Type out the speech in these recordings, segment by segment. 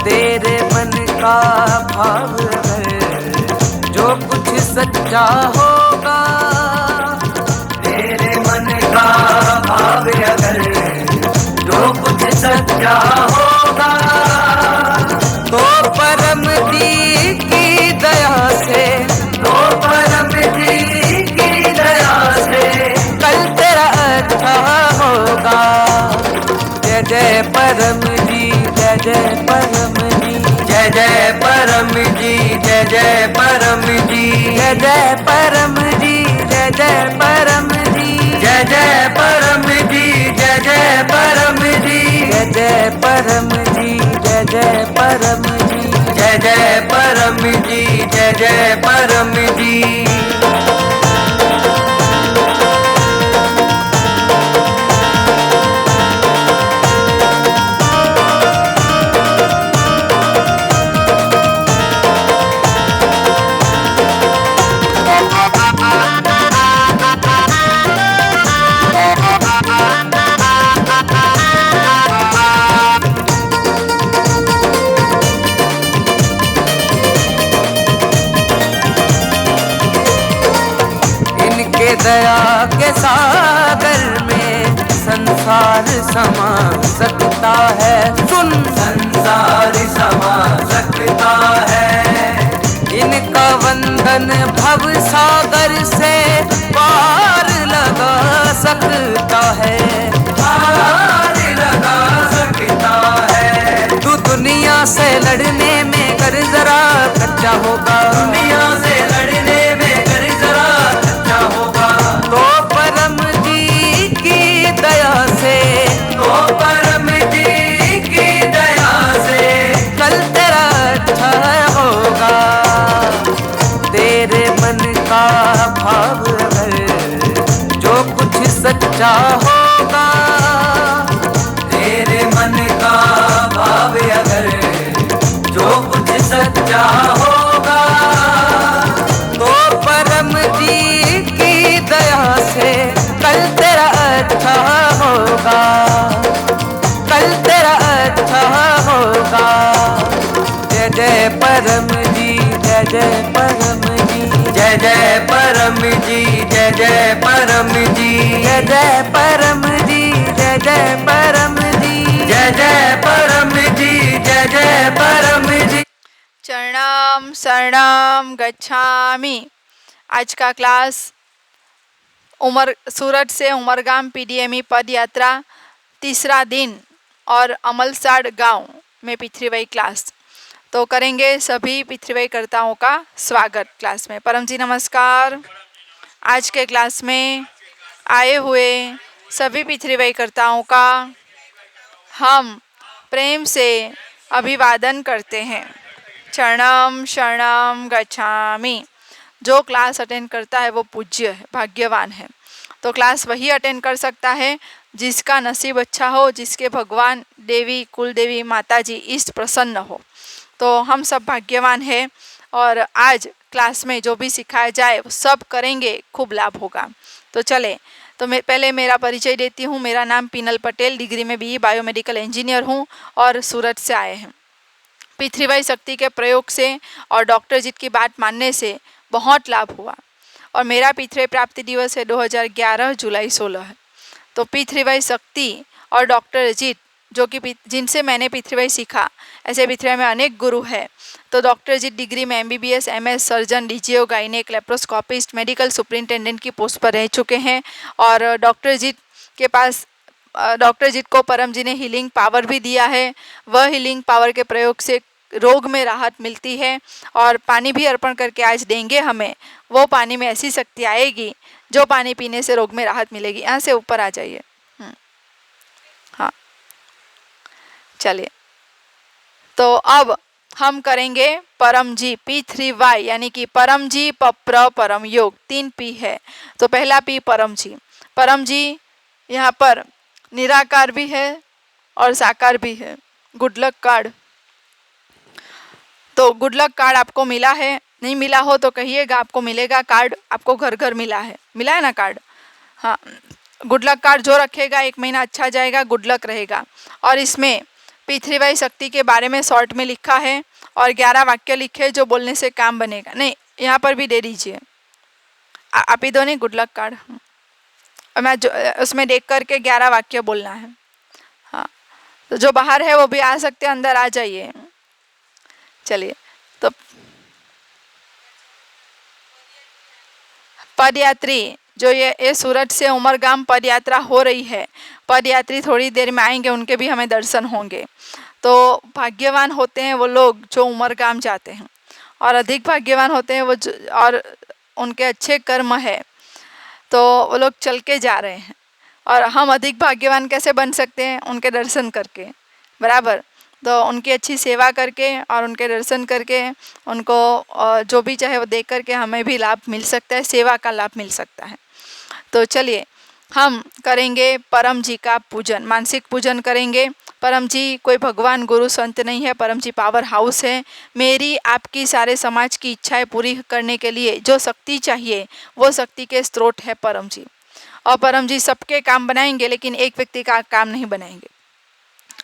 तेरे मन का भाव अगर जो कुछ सच्चा होगा, तेरे मन का भाव अगर जो कुछ सच्चा होगा, तो परम जी की दया से, तो परम जी की दया से कल तेरा अच्छा होगा। जय जय परम जी, जय जय परम जी, जय जय परम जी, जय जय परम जी, जय जय परम जी, जय जय परम जी, जय जय परम जी, जय जय परम जी, जय जय परम जी, जय जय परम जी, जय जय परम जी, जय जय परम जी। दया के सागर में संसार समा सकता है, सुन संसार समा सकता है। इनका वंदन भव सागर से पार लगा सकता है, पार लगा सकता है। तू दुनिया से लड़ने में कर जरा कच्चा होगा, दुनिया से लड़ने में कर जरा कच्चा होगा, तो परम जी की दया से, तो परम जी की दया से कल तेरा अच्छा होगा। तेरे मन का भाव अगर जो कुछ सच्चा होगा, तेरे मन का भाव अगर जो कुछ सच्चा होगा, तो परम जी की दया से कल तेरा अच्छा होगा, कल तेरा अच्छा होगा। जय जय परम जी, जय जय परम जी, जय जय परम जी, जय जय परम जी, जय जय परम जी, जय जय परम जी, जय जय परम जी, जय जय परम जी। चरणाम शरणाम गच्छामि। आज का क्लास सूरत से उमरगाम पीडीएमई पद यात्रा तीसरा दिन और अमलसाड़ गांव में पिथरीवई क्लास तो करेंगे। सभी पिथरीवई कर्ताओं का स्वागत क्लास में। परम जी नमस्कार। आज के क्लास में आए हुए सभी पिथरीवई कर्ताओं का हम प्रेम से अभिवादन करते हैं। चरणम शरणम गच्छामि। जो क्लास अटेंड करता है वो पूज्य है, भाग्यवान है। तो क्लास वही अटेंड कर सकता है जिसका नसीब अच्छा हो, जिसके भगवान देवी कुल देवी माता जी इष्ट प्रसन्न हो। तो हम सब भाग्यवान हैं और आज क्लास में जो भी सिखाया जाए वो सब करेंगे, खूब लाभ होगा। तो चले, तो मैं पहले मेरा परिचय देती हूँ। मेरा नाम पीनल पटेल, डिग्री में बीई बायोमेडिकल इंजीनियर हूँ और सूरत से आए हैं। पिथरीवई शक्ति के प्रयोग से और डॉक्टर जीत की बात मानने से बहुत लाभ हुआ और मेरा पिथरीवई प्राप्ति दिवस है 2011 जुलाई 16 है। तो पिथरीवई शक्ति और डॉक्टर जीत जो कि जिनसे मैंने पिथरीवई सीखा, ऐसे पिथरीवई में अनेक गुरु हैं। तो डॉक्टर जीत डिग्री में MBBS, MS, surgeon, DGO, gynaec, laparoscopist, medical superintendent की पोस्ट पर रह चुके हैं और डॉक्टर जीत को परम जी ने हीलिंग पावर भी दिया है। वह हीलिंग पावर के प्रयोग से रोग में राहत मिलती है और पानी भी अर्पण करके आज देंगे हमें। वो पानी में ऐसी शक्ति आएगी जो पानी पीने से रोग में राहत मिलेगी। यहाँ से ऊपर आ जाइए। हाँ, चलिए। तो अब हम करेंगे परम जी P3Y यानी कि परम जी पप्र परम योग। 3 P है। तो पहला P परम जी। परम जी यहाँ पर निराकार भी है और साकार भी है। Good luck card. तो गुड लक कार्ड आपको मिला है, नहीं मिला हो तो कहिएगा, आपको मिलेगा कार्ड। आपको घर घर मिला है ना कार्ड। हाँ, गुड लक कार्ड जो रखेगा 1 महीना अच्छा जाएगा, गुड लक रहेगा। और इसमें पृथ्वीबाई शक्ति के बारे में शॉर्ट में लिखा है और 11 वाक्य लिखे जो बोलने से काम बनेगा। नहीं, यहाँ पर भी दे दीजिए, आप ही दो नहीं, गुड लक कार्ड। और मैं जो उसमें देख करके 11 वाक्य बोलना है। हाँ, तो जो बाहर है वो भी आ सकते हैं, अंदर आ जाइए। चलिए, तो पदयात्री जो ये सूरत से उमरगाम पदयात्रा हो रही है, पदयात्री थोड़ी देर में आएंगे, उनके भी हमें दर्शन होंगे। तो भाग्यवान होते हैं वो लोग जो उमरगाम जाते हैं, और अधिक भाग्यवान होते हैं वो और उनके अच्छे कर्म है तो वो लोग चल के जा रहे हैं। और हम अधिक भाग्यवान कैसे बन सकते हैं? उनके दर्शन करके, बराबर। तो उनकी अच्छी सेवा करके और उनके दर्शन करके, उनको जो भी चाहे वो देख करके हमें भी लाभ मिल सकता है, सेवा का लाभ मिल सकता है। तो चलिए हम करेंगे परम जी का पूजन, मानसिक पूजन करेंगे। परम जी कोई भगवान गुरु संत नहीं है, परम जी पावर हाउस है। मेरी आपकी सारे समाज की इच्छाएं पूरी करने के लिए जो शक्ति चाहिए वो शक्ति के स्रोत है परम जी। और परम जी सबके काम बनाएंगे, लेकिन एक व्यक्ति का काम नहीं बनाएंगे,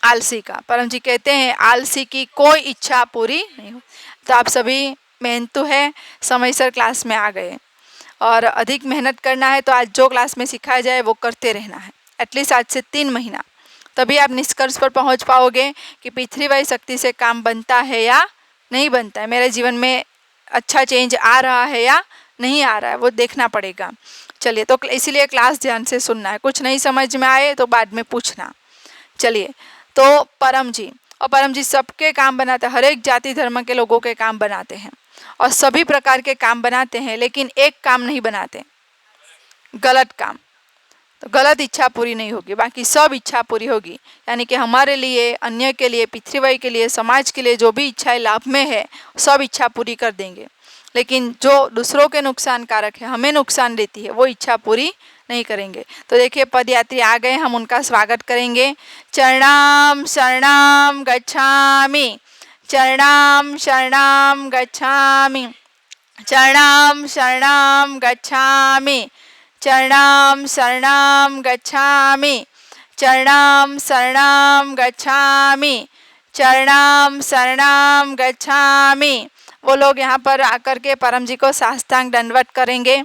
आलसी का। परम जी कहते हैं आलसी की कोई इच्छा पूरी नहीं हो। तो आप सभी मेहनतू है, समयसर क्लास में आ गए, और अधिक मेहनत करना है तो आज जो क्लास में सिखाया जाए वो करते रहना है, एटलीस्ट आज से 3 महीना। तभी आप निष्कर्ष पर पहुंच पाओगे कि पृथ्वीबाई शक्ति से काम बनता है या नहीं बनता है, मेरे जीवन में अच्छा चेंज आ रहा है या नहीं आ रहा है, वो देखना पड़ेगा। चलिए, तो इसीलिए क्लास ध्यान से सुनना है, कुछ नहीं समझ में आए तो बाद में पूछना। चलिए, तो परम जी, और परम जी सबके काम बनाते हैं, हर एक जाति धर्म के लोगों के काम बनाते हैं और सभी प्रकार के काम बनाते हैं, लेकिन एक काम नहीं बनाते, गलत काम। तो गलत इच्छा पूरी नहीं होगी, बाकी सब इच्छा पूरी होगी। यानी कि हमारे लिए, अन्य के लिए, पृथ्वीबाई के लिए, समाज के लिए जो भी इच्छाएं लाभ में है सब इच्छा पूरी कर देंगे, लेकिन जो दूसरों के नुकसान कारक है, हमें नुकसान देती है, वो इच्छा पूरी नहीं करेंगे। तो देखिए पदयात्री आ गए, हम उनका स्वागत करेंगे। चरणाम शरणाम गच्छामि, चरणाम शरणाम गच्छामि, चरणाम शरणाम गच्छामि, चरणाम शरणाम गच्छामि, चरणाम शरणाम गच्छामि, चरणाम शरणाम गच्छामि। वो लोग यहाँ पर आकर के परम जी को साष्टांग दंडवत करेंगे।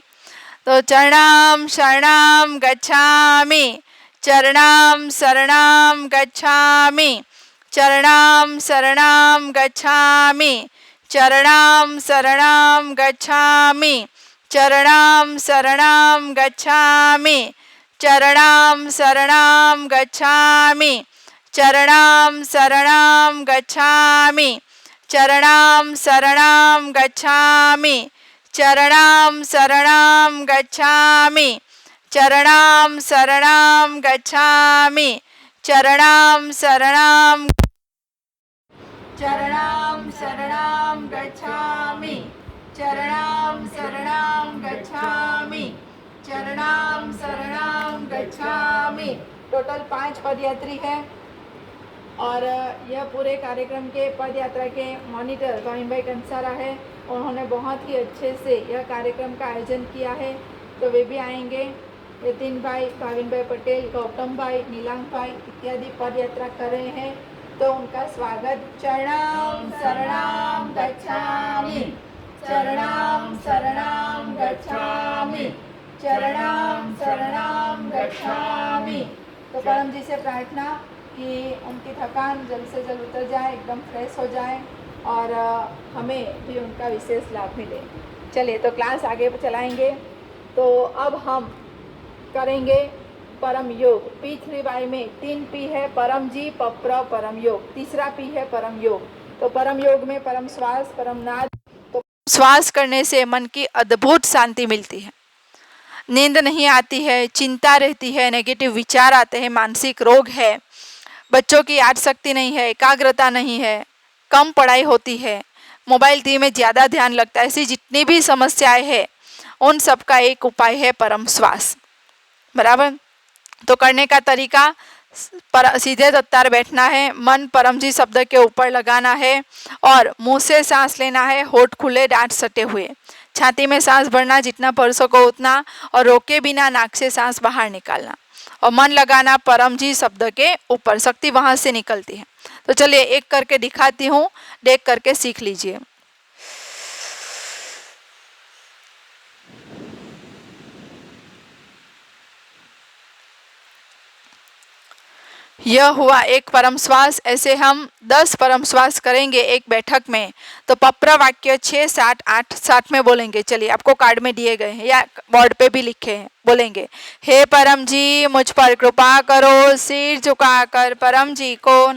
तो चरणाम शरणाम गच्छामि, चरणाम शरणाम गच्छामि, चरणाम शरणाम गच्छामि, चरणाम शरणाम गच्छामि, चरणाम शरणाम गच्छामि, चरणाम शरणाम गच्छामि, चरणाम शरणाम गच्छामि, चरणाम शरणाम गच्छामि, चरणाम शरणाम गच्छामि, चरणाम शरणाम गच्छामि, चरणाम शरणाम, चरणाम शरणाम गच्छामि, चरणाम शरणाम गच्छामि, चरणाम शरणाम गच्छामि। टोटल 5 पदयात्री है, और यह पूरे कार्यक्रम के पद यात्रा के मॉनिटर भाविन भाई कंसारा है। उन्होंने बहुत ही अच्छे से यह कार्यक्रम का आयोजन किया है, तो वे भी आएंगे। यतीन भाई, भाविन भाई पटेल, गौतम भाई, नीलांग भाई इत्यादि पद यात्रा कर रहे हैं, तो उनका स्वागत। चरणाम शरणाम गच्छामि, चरणाम शरणाम गच्छामि, चरणाम शरणाम गच्छामि। तो परम जी से प्रार्थना कि उनकी थकान जल्द से जल्द उतर जाए, एकदम फ्रेश हो जाए, और हमें भी उनका विशेष लाभ मिले। चलिए, तो क्लास आगे चलाएंगे। तो अब हम करेंगे परम योग। पृथ्वीबाई में 3 पी है, परम जी, पप्र, परम योग। तीसरा पी है परम योग। तो परम योग में परम श्वास, परम नाद। तो श्वास करने से मन की अद्भुत शांति मिलती है, नींद नहीं आती है, चिंता रहती है, नेगेटिव विचार आते हैं, मानसिक रोग है, बच्चों की याद शक्ति नहीं है, एकाग्रता नहीं है, कम पढ़ाई होती है, मोबाइल टीवी में ज़्यादा ध्यान लगता है, ऐसी जितनी भी समस्याएं हैं उन सब का एक उपाय है परम श्वास, बराबर। तो करने का तरीका, सीधे तत्तार बैठना है, मन परम जी शब्द के ऊपर लगाना है और मुंह से सांस लेना है, होठ खुले, दांत सटे हुए, छाती में सांस भरना जितना भर सको उतना, और रोके बिना नाक से सांस बाहर निकालना, और मन लगाना परम जी शब्द के ऊपर, शक्ति वहां से निकलती है। तो चलिए एक करके दिखाती हूँ, देख करके सीख लीजिए। यह हुआ एक परम श्वास। ऐसे हम 10 परम श्वास करेंगे एक बैठक में। तो पप्र वाक्य 6, 7, 8 साथ में बोलेंगे। चलिए आपको कार्ड में दिए गए हैं या बोर्ड पे भी लिखे हैं। बोलेंगे, हे परम जी मुझ पर कृपा करो, सिर झुकाकर परम जी को।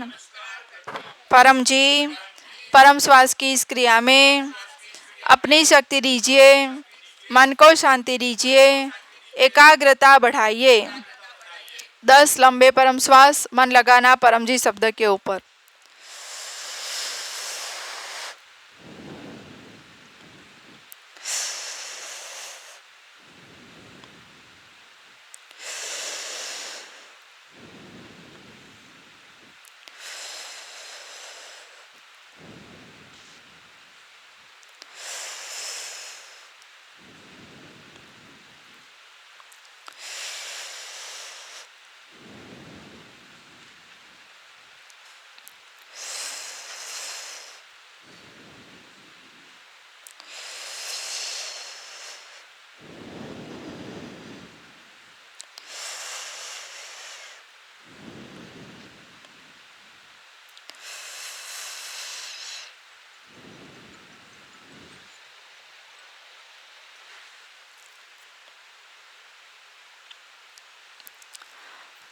परम जी, परम श्वास की इस क्रिया में अपनी शक्ति दीजिए, मन को शांति दीजिए, एकाग्रता बढ़ाइए। 10 लंबे परम श्वास, मन लगाना परम जी शब्द के ऊपर।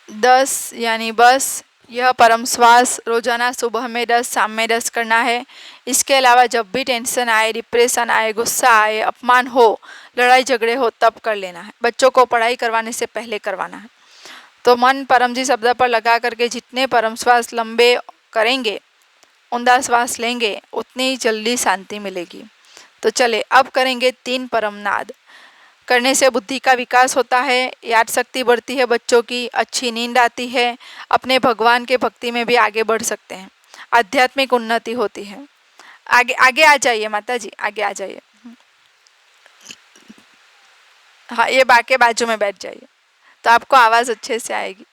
दस यानी बस। यह परम श्वास रोजाना सुबह में 10, शाम में 10 करना है। इसके अलावा जब भी टेंशन आए, डिप्रेशन आए, गुस्सा आए, अपमान हो, लड़ाई झगड़े हो, तब कर लेना है। बच्चों को पढ़ाई करवाने से पहले करवाना है। तो मन परम जी शब्द पर लगा करके जितने परम श्वास लंबे करेंगे, ऊंधा श्वास लेंगे, उतनी जल्दी शांति मिलेगी। तो चले अब करेंगे 3 परम नाद। करने से बुद्धि का विकास होता है, याद शक्ति बढ़ती है, बच्चों की अच्छी नींद आती है, अपने भगवान के भक्ति में भी आगे बढ़ सकते हैं, आध्यात्मिक उन्नति होती है। आगे आगे आ जाइए माता जी, आगे आ जाइए। हाँ, ये बाके बाजू में बैठ जाइए तो आपको आवाज़ अच्छे से आएगी।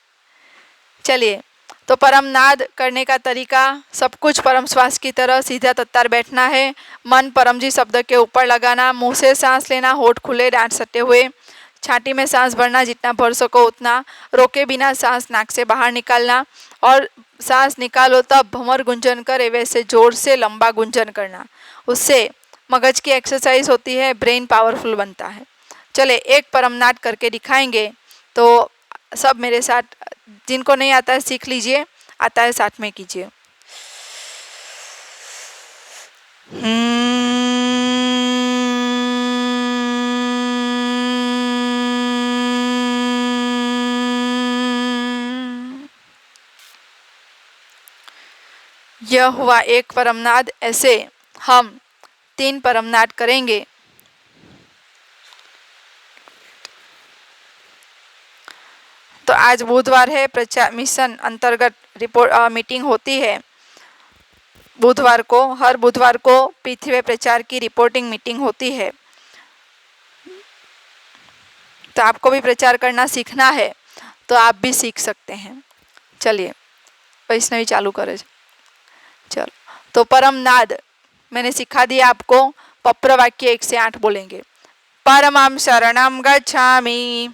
चलिए, तो परम नाद करने का तरीका, सब कुछ परम श्वास की तरह सीधा तत्तार बैठना है। मन परम जी शब्द के ऊपर लगाना, मुंह से सांस लेना, होठ खुले, दांत सटे हुए, छाती में सांस भरना, जितना भर सको उतना, रोके बिना सांस नाक से बाहर निकालना, और सांस निकालो तब भंवर गुंजन करे वैसे जोर से लंबा गुंजन करना। उससे मगज की एक्सरसाइज होती है, ब्रेन पावरफुल बनता है। चले एक परम नाद करके दिखाएंगे, तो सब मेरे साथ, जिनको नहीं आता है सीख लीजिए, आता है साथ में कीजिए। यह हुआ एक परमनाद। ऐसे हम 3 परमनाद करेंगे। तो आज बुधवार है, प्रचार मिशन अंतर्गत रिपोर्ट मीटिंग होती है बुधवार को। हर बुधवार को पृथ्वी प्रचार की रिपोर्टिंग मीटिंग होती है। तो आपको भी प्रचार करना सीखना है तो आप भी सीख सकते हैं। चलिए वैष्णवी चालू करे। चलो, तो परम नाद मैंने सिखा दिया आपको। पप्र वाक्य 1 से 8 बोलेंगे। परमं शरणं गच्छामि,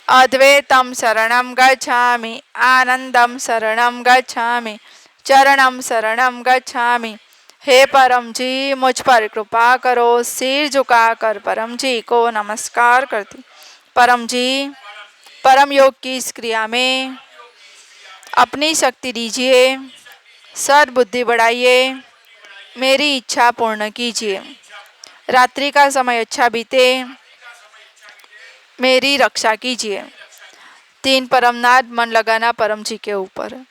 अद्वैतं शरणं गच्छामि, आनंदं शरणं गच्छामि, चरणं शरणं गच्छामि। हे परम जी मुझ पर कृपा करो, सिर झुकाकर परम जी को नमस्कार करती। परम जी, परम योग की इस क्रिया में अपनी शक्ति दीजिए, सद्बुद्धि बढ़ाइए, मेरी इच्छा पूर्ण कीजिए, रात्रि का समय अच्छा बीते, मेरी रक्षा कीजिए। 3 परमनाद मन लगाना परम जी के ऊपर।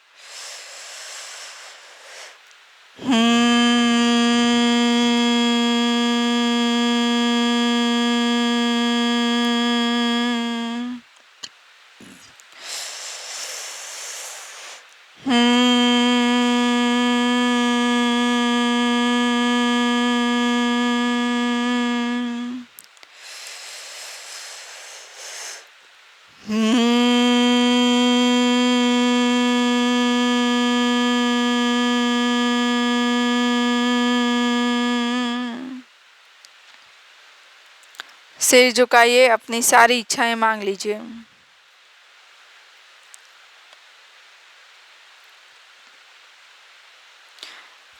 सिर झुकाइए, अपनी सारी इच्छाएं मांग लीजिए।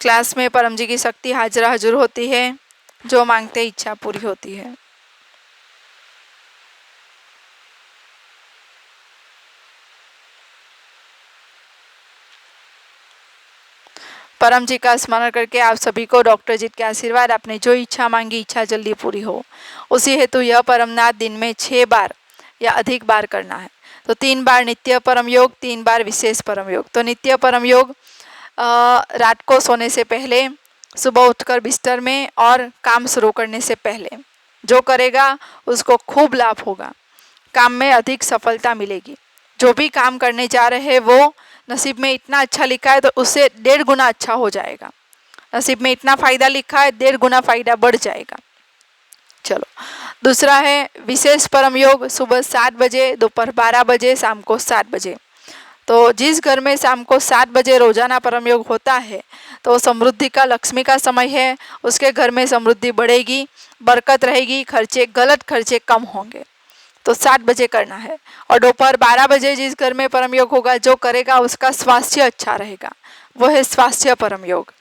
क्लास में परम जी की शक्ति हाजरा हजूर होती है, जो मांगते इच्छा पूरी होती है। परम जी का स्मरण करके आप सभी को डॉक्टर जी के आशीर्वाद, आपने जो इच्छा मांगी इच्छा जल्दी पूरी हो। उसी हेतु यह परमनाद दिन में 6 बार या अधिक बार करना है। तो 3 बार नित्य परम योग, 3 बार विशेष परम योग। तो नित्य परम योग रात को सोने से पहले, सुबह उठकर बिस्तर में और काम शुरू करने से पहले जो करेगा उसको खूब लाभ होगा, काम में अधिक सफलता मिलेगी। जो भी काम करने जा रहे हैं वो नसीब में इतना अच्छा लिखा है तो उससे 1.5 गुना अच्छा हो जाएगा। नसीब में इतना फायदा लिखा है, 1.5 गुना फायदा बढ़ जाएगा। चलो, दूसरा है विशेष परम योग, सुबह 7 बजे, दोपहर 12 बजे, शाम को 7 बजे। तो जिस घर में शाम को 7 बजे रोजाना परम योग होता है तो समृद्धि का, लक्ष्मी का समय है। उसके घर में समृद्धि बढ़ेगी, बरकत रहेगी, खर्चे, गलत खर्चे कम होंगे। तो 7 बजे करना है। और दोपहर 12 बजे जिस घर में परम योग होगा, जो करेगा उसका स्वास्थ्य अच्छा रहेगा, वो है स्वास्थ्य परम योग।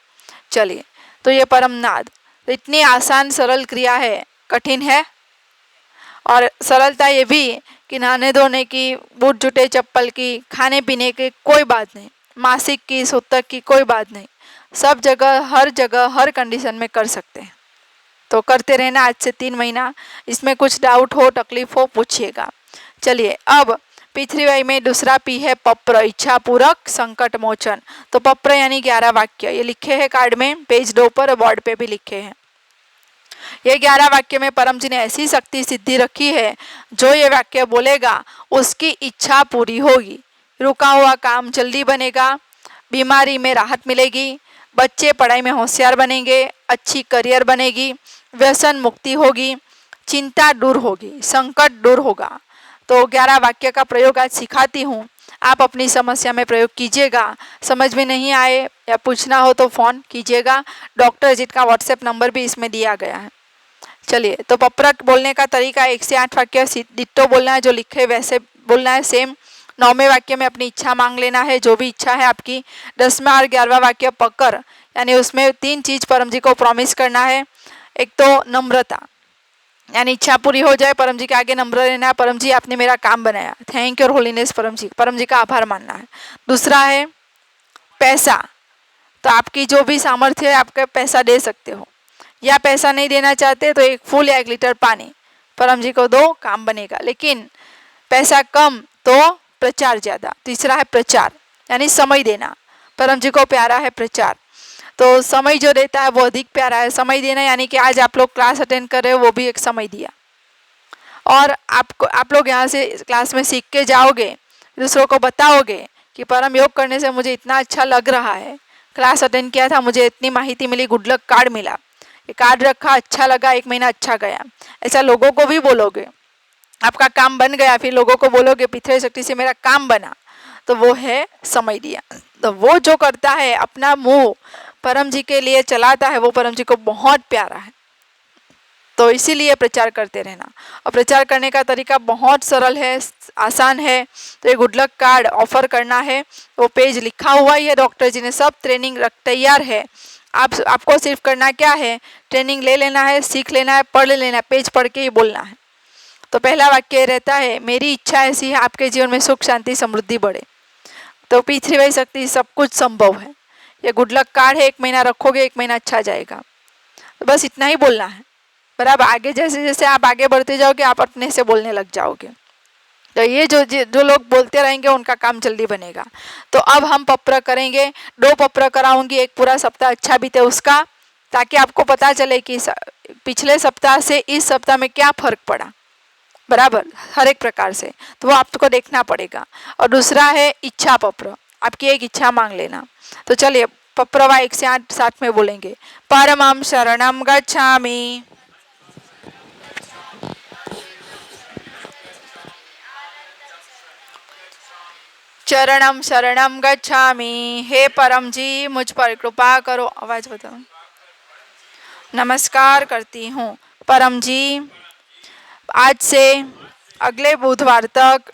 चलिए, तो ये परम नाद, तो इतनी आसान सरल क्रिया है, कठिन है। और सरलता ये भी कि नहाने धोने की, बूट जूते चप्पल की, खाने पीने की कोई बात नहीं, मासिक की, सूतक की कोई बात नहीं, सब जगह हर कंडीशन में कर सकते हैं। तो करते रहना आज से 3 महीना। इसमें कुछ डाउट हो, तकलीफ हो, पूछिएगा। चलिए, अब पृथ्वी में दूसरा पी है पप्र, इच्छा पूरक संकट मोचन। तो पप्र यानी 11 वाक्य, ये लिखे हैं कार्ड में, पेज 2 पर, बोर्ड पे भी लिखे हैं। ये 11 वाक्य में परम जी ने ऐसी शक्ति सिद्धि रखी है, जो ये वाक्य बोलेगा उसकी इच्छा पूरी होगी, रुका हुआ काम जल्दी बनेगा, बीमारी में राहत मिलेगी, बच्चे पढ़ाई में होशियार बनेंगे, अच्छी करियर बनेगी, व्यसन मुक्ति होगी, चिंता दूर होगी, संकट दूर होगा। तो 11 वाक्य का प्रयोग आज सिखाती हूँ, आप अपनी समस्या में प्रयोग कीजिएगा। समझ में नहीं आए या पूछना हो तो फ़ोन कीजिएगा। डॉक्टर अजीत का व्हाट्सएप नंबर भी इसमें दिया गया है। चलिए, तो पप्रक बोलने का तरीका 1 से 8 वाक्य डिट्टो बोलना है, जो लिखे वैसे बोलना है सेम। 9वें वाक्य में अपनी इच्छा मांग लेना है, जो भी इच्छा है आपकी। 10वां और 11वां वाक्य पकड़, यानी उसमें 3 चीज परम जी को प्रॉमिस करना है। एक तो नम्रता, यानी इच्छा पूरी हो जाए, परम जी के आगे नम्र रहना है, परम जी आपने मेरा काम बनाया, थैंक यू और होलीनेस परम जी का आभार मानना है। दूसरा है पैसा, तो आपकी जो भी सामर्थ्य है आपका पैसा दे सकते हो, या पैसा नहीं देना चाहते तो 1 फूल या 1 लीटर पानी परम जी को दो, काम बनेगा। लेकिन पैसा कम तो प्रचार ज्यादा। तीसरा है प्रचार, यानी समय देना, परम जी को प्यारा है प्रचार, तो समय जो देता है वो अधिक प्यारा है। समय देना यानी कि आज आप लोग क्लास अटेंड कर रहे हो, वो भी एक समय दिया। और आप लोग यहाँ से क्लास में सीख के जाओगे, दूसरों को बताओगे कि परम योग करने से मुझे इतना अच्छा लग रहा है, क्लास अटेंड किया था, मुझे इतनी माहिती मिली, गुड लक कार्ड मिला, ये कार्ड रखा, अच्छा लगा, 1 महीना अच्छा गया। ऐसा लोगों को भी बोलोगे, आपका काम बन गया, फिर लोगों को बोलोगे पिथ्वी शक्ति से मेरा काम बना, तो वो है समय दिया। तो वो जो करता है अपना मुंह परम जी के लिए चलाता है, वो परम जी को बहुत प्यारा है। तो इसीलिए प्रचार करते रहना। और प्रचार करने का तरीका बहुत सरल है, आसान है। तो ये गुड लक कार्ड ऑफर करना है, वो पेज लिखा हुआ ही है, डॉक्टर जी ने सब ट्रेनिंग तैयार है। आपको सिर्फ करना क्या है, ट्रेनिंग ले लेना है, सीख लेना है, पढ़ लेना है, पेज पढ़ के ही बोलना है। तो पहला वाक्य रहता है, मेरी इच्छा ऐसी है आपके जीवन में सुख शांति समृद्धि बढ़े। तो पृथ्वी शक्ति सब कुछ संभव है। ये गुड लक कार्ड है, 1 महीना रखोगे, 1 महीना अच्छा जाएगा। तो बस इतना ही बोलना है। पर अब आगे जैसे जैसे आप आगे बढ़ते जाओगे, आप अपने से बोलने लग जाओगे। तो ये जो लोग बोलते रहेंगे उनका काम जल्दी बनेगा। तो अब हम पप्र करेंगे, 2 पप्र कराऊंगी, 1 पूरा सप्ताह अच्छा बीते उसका, ताकि आपको पता चले कि पिछले सप्ताह से इस सप्ताह में क्या फर्क पड़ा, बराबर, हर एक प्रकार से। तो वो आपको देखना पड़ेगा। और दूसरा है इच्छा पप्र, आपकी एक इच्छा मांग लेना। तो चलिए, पप्रवा 1 से 8 साथ में बोलेंगे। परमं शरणं गच्छामि, चरणम शरणम गच्छामि, हे परम जी मुझ पर कृपा करो। आवाज बताओ। नमस्कार करती हूँ परम जी, आज से अगले बुधवार तक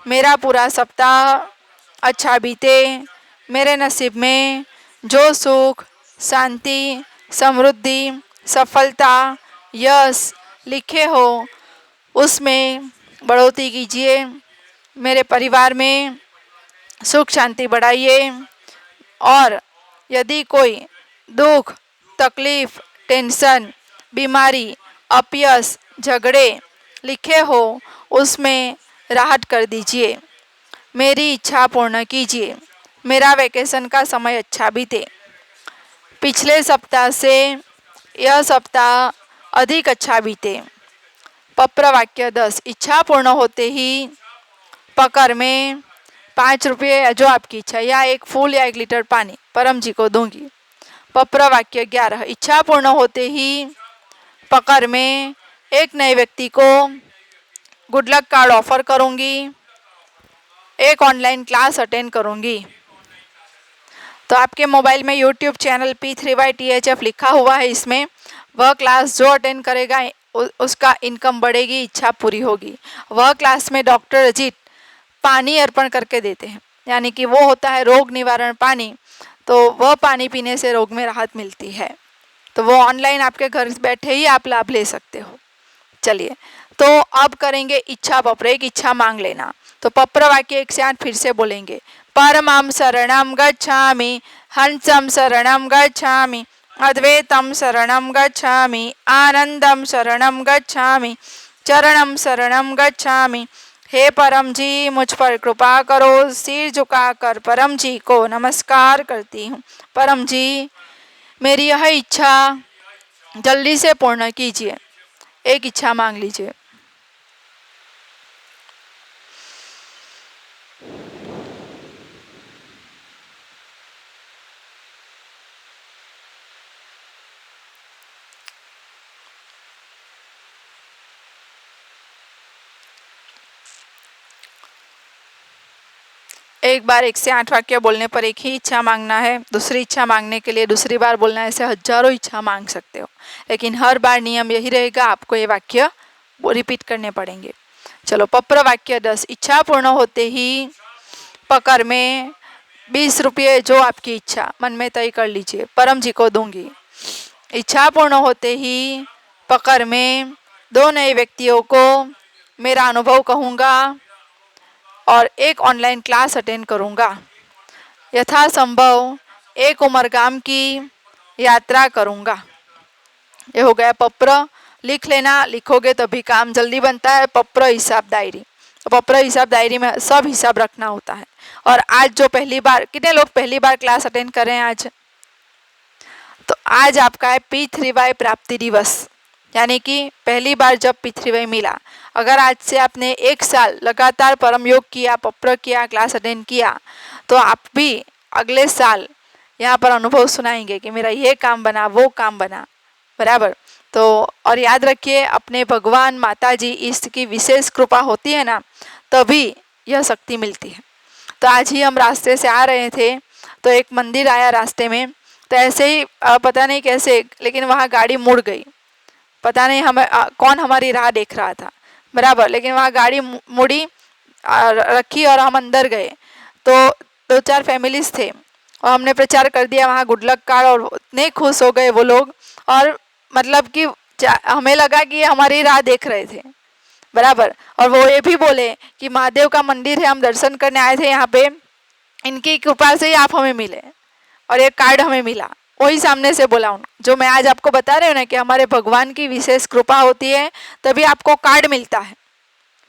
मेरा पूरा सप्ताह अच्छा बीते। मेरे नसीब में जो सुख, शांति, समृद्धि, सफलता, यश लिखे हो उसमें बढ़ोतरी कीजिए। मेरे परिवार में सुख शांति बढ़ाइए। और यदि कोई दुख, तकलीफ, टेंशन, बीमारी, अपयश, झगड़े लिखे हो उसमें राहत कर दीजिए। मेरी इच्छा पूर्ण कीजिए। मेरा वैकेशन का समय अच्छा बीते। पिछले सप्ताह से यह सप्ताह अधिक अच्छा बीते। पत्र वाक्य 10। इच्छा पूर्ण होते ही पकर में 5 रुपये या जो आपकी इच्छा या एक फूल या 1 लीटर पानी परम जी को दूंगी। पत्र वाक्य 11। इच्छा पूर्ण होते ही पकर में एक नए व्यक्ति को गुड लक कार्ड ऑफर करूंगी। एक ऑनलाइन क्लास अटेंड करूंगी। तो आपके मोबाइल में यूट्यूब चैनल P3YTHF लिखा हुआ है। इसमें वह क्लास जो अटेंड करेगा उसका इनकम बढ़ेगी, इच्छा पूरी होगी। वह क्लास में डॉक्टर अजीत पानी अर्पण करके देते हैं, यानी कि वो होता है रोग निवारण पानी। तो वह पानी पीने से रोग में राहत मिलती है। तो वो ऑनलाइन आपके घर बैठे ही आप लाभ ले सकते हो। चलिए, तो अब करेंगे इच्छा पत्र। एक इच्छा मांग लेना। तो पत्र वाक्य 1 से 8 फिर से बोलेंगे। परमं शरणं गच्छामि, हंसं शरणं गच्छामि, अद्वैतं शरणं गच्छामि, आनंदं शरणं गच्छामि, चरणं शरणं गच्छामि। हे परम जी, मुझ पर कृपा करो। सिर झुकाकर परम जी को नमस्कार करती हूँ। परम जी, मेरी यह इच्छा जल्दी से पूर्ण कीजिए। एक इच्छा मांग लीजिए। एक बार 1 से 8 वाक्य बोलने पर एक ही इच्छा मांगना है। दूसरी इच्छा मांगने के लिए दूसरी बार बोलना है। ऐसे हजारों इच्छा मांग सकते हो, लेकिन हर बार नियम यही रहेगा, आपको ये वाक्य रिपीट करने पड़ेंगे। चलो, पत्र वाक्य 10। इच्छा पूर्ण होते ही पकर में 20 रुपये जो आपकी इच्छा मन में तय कर लीजिए, परम जी को दूंगी। इच्छा पूर्ण होते ही पकर में 2 नए व्यक्तियों को मेरा अनुभव कहूँगा और एक ऑनलाइन क्लास अटेंड करूँगा। यथासंभव एक उमरगाम की यात्रा करूँगा। ये हो गया पत्र। लिख लेना, लिखोगे तभी काम जल्दी बनता है। पत्र हिसाब डायरी। तो पत्र हिसाब डायरी में सब हिसाब रखना होता है। और आज जो पहली बार, कितने लोग पहली बार क्लास अटेंड कर रहे हैं आज? तो आज आपका है P3Y प्राप्ति दिवस, यानी कि पहली बार जब P3Y मिला। अगर आज से आपने 1 साल लगातार परम योग किया, पत्र किया, क्लास अटेंड किया, तो आप भी अगले साल यहाँ पर अनुभव सुनाएंगे कि मेरा ये काम बना, वो काम बना। बराबर। तो और याद रखिए, अपने भगवान, माता जी, इष्ट की विशेष कृपा होती है ना, तभी यह शक्ति मिलती है। तो आज ही हम रास्ते से आ रहे थे तो एक मंदिर आया रास्ते में। तो ऐसे ही पता नहीं कैसे, लेकिन वहाँ गाड़ी मुड़ गई। पता नहीं हमें कौन हमारी राह देख रहा था। बराबर। लेकिन वहाँ गाड़ी मुड़ी रखी और हम अंदर गए। तो 2-4 फैमिलीज थे और हमने प्रचार कर दिया वहाँ गुड लक कार्ड, और इतने खुश हो गए वो लोग। और मतलब कि हमें लगा कि ये हमारी राह देख रहे थे। बराबर। और वो ये भी बोले कि महादेव का मंदिर है, हम दर्शन करने आए थे यहाँ पे, इनकी कृपा से ही आप हमें मिले और ये कार्ड हमें मिला। वही सामने से बोला उन, जो मैं आज आपको बता रही हूँ ना कि हमारे भगवान की विशेष कृपा होती है तभी आपको कार्ड मिलता है।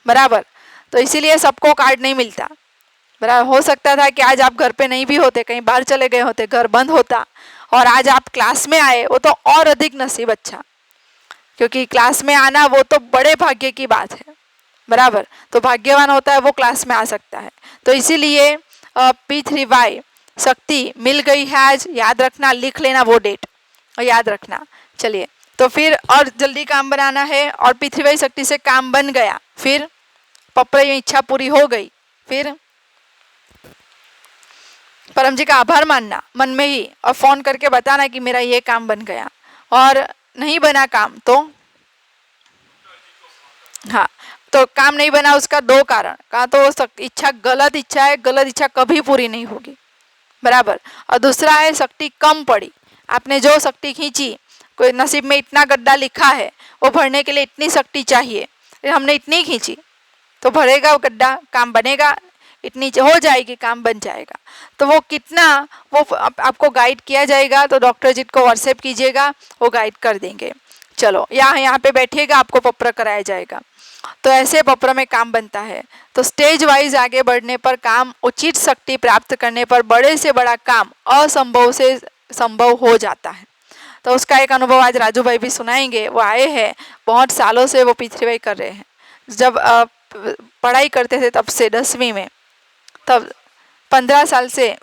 बराबर। तो इसीलिए सबको कार्ड नहीं मिलता। बराबर। हो सकता था कि आज आप घर पे नहीं भी होते, कहीं बाहर चले गए होते, घर बंद होता, और आज आप क्लास में आए, वो तो और अधिक नसीब अच्छा, क्योंकि क्लास में आना वो तो बड़े भाग्य की बात है। बराबर। तो भाग्यवान होता है वो क्लास में आ सकता है। तो इसीलिए P3Y शक्ति मिल गई है आज। याद रखना, लिख लेना वो डेट और याद रखना। चलिए, तो फिर और जल्दी काम बनाना है। और P3Y शक्ति से काम बन गया, फिर पप्पा ये इच्छा पूरी हो गई, फिर परम जी का आभार मानना मन में ही, और फोन करके बताना कि मेरा ये काम बन गया। और नहीं बना काम तो हाँ, तो काम नहीं बना उसका दो कारण, कहा तो इच्छा गलत इच्छा है, गलत इच्छा कभी पूरी नहीं होगी, बराबर। और दूसरा है शक्ति कम पड़ी, आपने जो शक्ति खींची, कोई नसीब में इतना गड्ढा लिखा है, वो भरने के लिए इतनी शक्ति चाहिए, हमने इतनी खींची तो भरेगा वो गड्ढा, काम बनेगा, इतनी हो जाएगी, काम बन जाएगा। तो वो कितना, वो आपको गाइड किया जाएगा, तो डॉक्टर जी को व्हाट्सएप कीजिएगा, वो गाइड कर देंगे। चलो यहाँ पे बैठिएगा, आपको पत्र कराया जाएगा। तो ऐसे पत्र में काम बनता है। तो स्टेज वाइज आगे बढ़ने पर, काम उचित शक्ति प्राप्त करने पर बड़े से बड़ा काम असंभव से संभव हो जाता है। तो उसका एक अनुभव आज राजू भाई भी सुनाएंगे। वो आए हैं, बहुत सालों से वो पृथ्वी भाई कर रहे हैं, जब पढ़ाई करते थे तब से 10वीं में, तब 15 साल से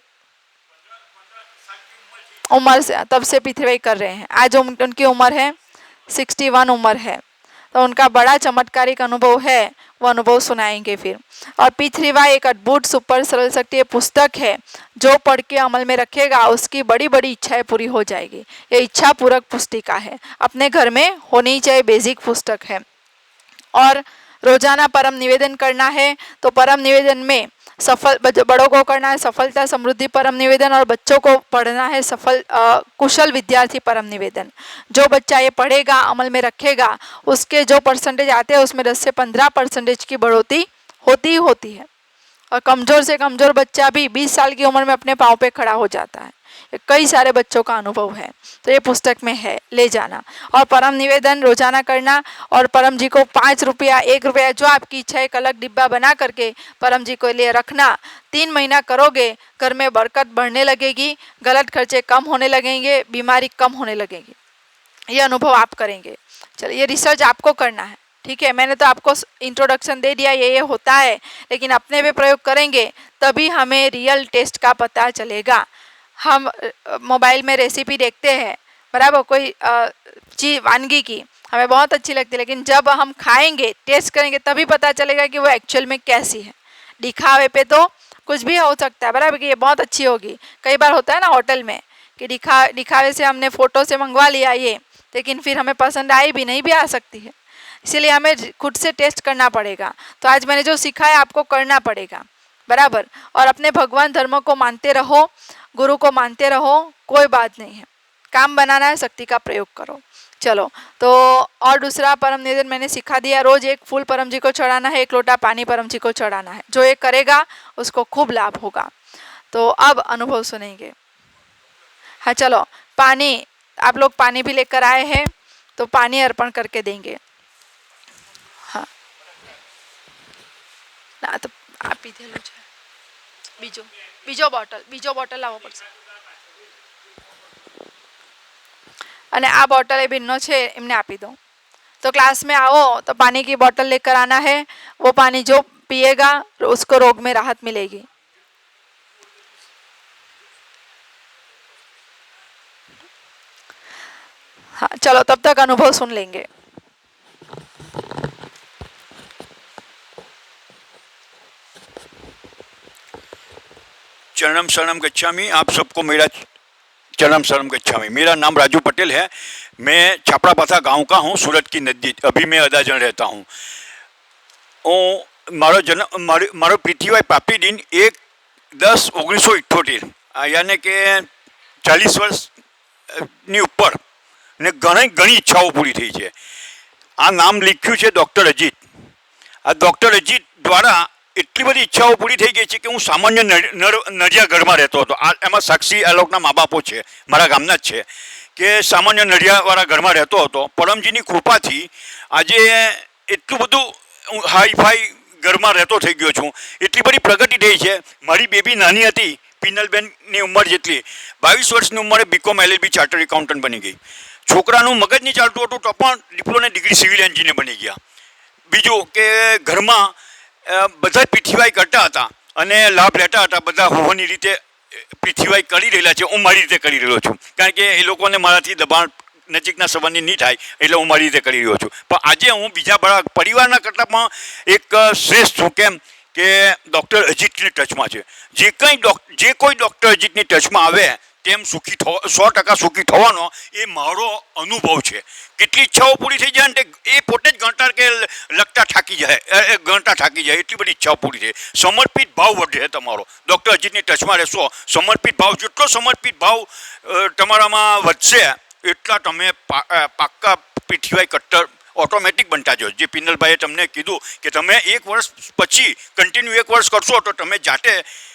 उम्र से तब से पृथ्वी भाई कर रहे हैं। आज उनकी उम्र है 61 उम्र है। तो उनका बड़ा चमत्कारिक अनुभव है, वो अनुभव सुनाएंगे फिर। और पृथ्वीवा एक अद्भुत सुपर सरल शक्ति पुस्तक है, जो पढ़ के अमल में रखेगा उसकी बड़ी बड़ी इच्छाएं पूरी हो जाएगी। ये इच्छा पूरक पुस्तिका है, अपने घर में होनी चाहिए, बेसिक पुस्तक है। और रोजाना परम निवेदन करना है, तो परम निवेदन में सफल बड़ों को करना है सफलता समृद्धि परम निवेदन, और बच्चों को पढ़ना है कुशल विद्यार्थी परम निवेदन। जो बच्चा ये पढ़ेगा, अमल में रखेगा, उसके जो परसेंटेज आते हैं उसमें 10 से 15% की बढ़ोतरी होती है। और कमज़ोर से कमज़ोर बच्चा भी 20 साल की उम्र में अपने पाँव पे खड़ा हो जाता है। कई सारे बच्चों का अनुभव है, तो ये पुस्तक में है, ले जाना। और परम निवेदन रोजाना करना, और परम जी को 5 रुपया 1 रुपया जो आपकी इच्छा है, एक अलग डिब्बा बना करके परम जी को लिए रखना। 3 महीना करोगे, घर में बरकत बढ़ने लगेगी, गलत खर्चे कम होने लगेंगे, बीमारी कम होने लगेगी। ये अनुभव आप करेंगे। चलिए, ये रिसर्च आपको करना है, ठीक है। मैंने तो आपको इंट्रोडक्शन दे दिया, ये होता है, लेकिन अपने पे प्रयोग करेंगे तभी हमें रियल टेस्ट का पता चलेगा। हम मोबाइल में रेसिपी देखते हैं, बराबर, कोई चीज़ वानगी की हमें बहुत अच्छी लगती है, लेकिन जब हम खाएंगे, टेस्ट करेंगे, तभी पता चलेगा कि वो एक्चुअल में कैसी है। दिखावे पे तो कुछ भी हो सकता है, बराबर, कि ये बहुत अच्छी होगी। कई बार होता है ना होटल में कि दिखावे से हमने फ़ोटो से मंगवा लिया ये, लेकिन फिर हमें पसंद आई भी नहीं भी आ सकती है। इसीलिए हमें खुद से टेस्ट करना पड़ेगा। तो आज मैंने जो सीखा है आपको करना पड़ेगा, बराबर। और अपने भगवान धर्म को मानते रहो, गुरु को मानते रहो, कोई बात नहीं है, काम बनाना है, शक्ति का प्रयोग करो। चलो, तो और दूसरा परम निवेदन मैंने सिखा दिया, रोज एक फूल परम जी को चढ़ाना है, 1 लोटा पानी परम जी को चढ़ाना है। जो ये करेगा उसको खूब लाभ होगा। तो अब अनुभव सुनेंगे। हाँ चलो, पानी, आप लोग पानी भी लेकर आए हैं, तो पानी अर्पण करके देंगे। हाँ ना, तो आप पीधेલું છે, બીજો બોટલ લાવવો પડશે। અને આ બોટल એ બેનનો છે, એમને આપી દો। तो क्लास में आओ तो पानी की बोतल लेकर आना है, वो पानी जो पिएगा उसको रोग में राहत मिलेगी। हाँ चलो, तब तक अनुभव सुन लेंगे। चरणम शरणम गच्छामि। आप सबको मेरा चरणम शरणम गच्छामि। मेरा नाम राजू पटेल है। मैं छापड़ा पाथा गांव का हूँ, सूरत की नज़दीक। अभी मैं अदाजन रहता हूँ। मारो पृथ्वीभाई पापी दिन 1/10/1978, यानी कि 40 વર્ષની ઉપર ને ઘણી ઈચ્છાઓ પૂરી થઈ છે। આ નામ લખ્યું છે ડૉક્ટર અજીત। આ ડૉક્ટર અજીત દ્વારા એટલી બધી ઈચ્છાઓ પૂરી થઈ ગઈ છે કે હું સામાન્ય નડિયા ઘરમાં રહેતો હતો। એમાં સાક્ષી આ લોકોના મા બાપો છે, મારા ગામના જ છે, કે સામાન્ય નડિયાવાળા ઘરમાં રહેતો હતો। પરમજીની કૃપાથી આજે એટલું બધું હાઈફાઈ ઘરમાં રહેતો થઈ ગયો છું। એટલી બધી પ્રગતિ થઈ છે। મારી બેબી નાની હતી, પિનલબેનની ઉંમર જેટલી, 22 વર્ષની ઉંમરે BCom LLB ચાર્ટર્ડ એકાઉન્ટન્ટ બની ગઈ। છોકરાનું મગજ નહીં ચાલતું હતું તો પણ ડિપ્લોને ડિગ્રી સિવિલ એન્જિનિયર બની ગયા। બીજું કે ઘરમાં બધા પૃથ્વીભાઈ કરતા હતા અને લાભ લેતા હતા। બધા હોવાની રીતે પૃથ્વીભાઈ કરી રહેલા છે, હું મારી રીતે કરી રહ્યો છું। કારણ કે એ લોકોને મારાથી દબાણ નજીકના સંબંધી નહીં થાય, એટલે હું મારી રીતે કરી રહ્યો છું। પણ આજે હું બીજા બડા પરિવારના કરતાં પણ એક શ્રેષ્ઠ છું। કેમ કે ડૉક્ટર અજીતની ટચમાં છે। જે કોઈ ડૉક્ટર અજીતની ટચમાં આવે તેમ સુખી 100% સુખી થવાનો એ મારો અનુભવ છે. કેટલી ઈચ્છાઓ પૂરી થઈ જાય ને એ પોતે જ ગણતા કે લગતા થાકી જાય, ગણતા થાકી જાય, એટલી બધી ઈચ્છાઓ પૂરી થઈ. સમર્પિત ભાવ વધે તમારો. ડૉક્ટર અજીતની ટચમાં રહેશો, સમર્પિત ભાવ, જેટલો સમર્પિત ભાવ તમારામાં વધશે એટલા તમે પાક્કા પીઠીવાય કટ્ટર ઓટોમેટિક બનતા જાઓ. જે પિનલભાઈએ તમને કીધું કે તમે 1 વર્ષ પછી કન્ટિન્યુ 1 વર્ષ કરશો તો તમે જાતે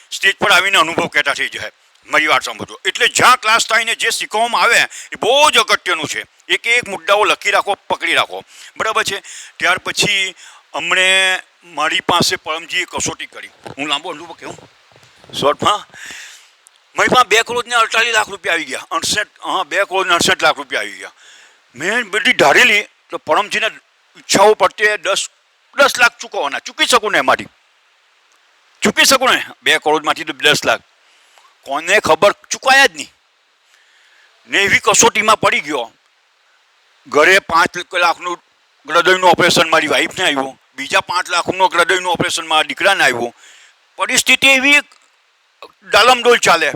સ્ટેજ પર આવીને અનુભવ કહેતા થઈ જાય. મારી વાત સાંભળજો. એટલે જ્યાં ક્લાસ થઈને જે શીખવામાં આવે એ બહુ જ અગત્યનું છે. એક મુદ્દાઓ લખી રાખો, પકડી રાખો, બરાબર છે. ત્યાર પછી અમને મારી પાસે પરમજીએ કસોટી કરી. હું લાંબો અનુભવ કહું શોર્ટમાં. મારી પાસે 2 કરોડ ને 48 લાખ રૂપિયા આવી ગયા. 2 કરોડ ને 68 લાખ રૂપિયા આવી ગયા. મેં બધી ધારેલી તો પરમજીને ઈચ્છાઓ પ્રત્યે 10 લાખ ચૂકવવાના. ચૂકી શકું ને એમાંથી? ચૂકી શકું ને 2 કરોડમાંથી તો 10 લાખ? કોને ખબર, ચૂકાયા જ નહીં ને. એવી કસોટીમાં પડી ગયો. ઘરે 5 લાખનું હૃદયનું ઓપરેશન મારી વાઈફને આવ્યું, બીજા 5 લાખનું હૃદયનું ઓપરેશન મારા દીકરાને આવ્યું. પરિસ્થિતિ એવી ડાલમડોલ ચાલે.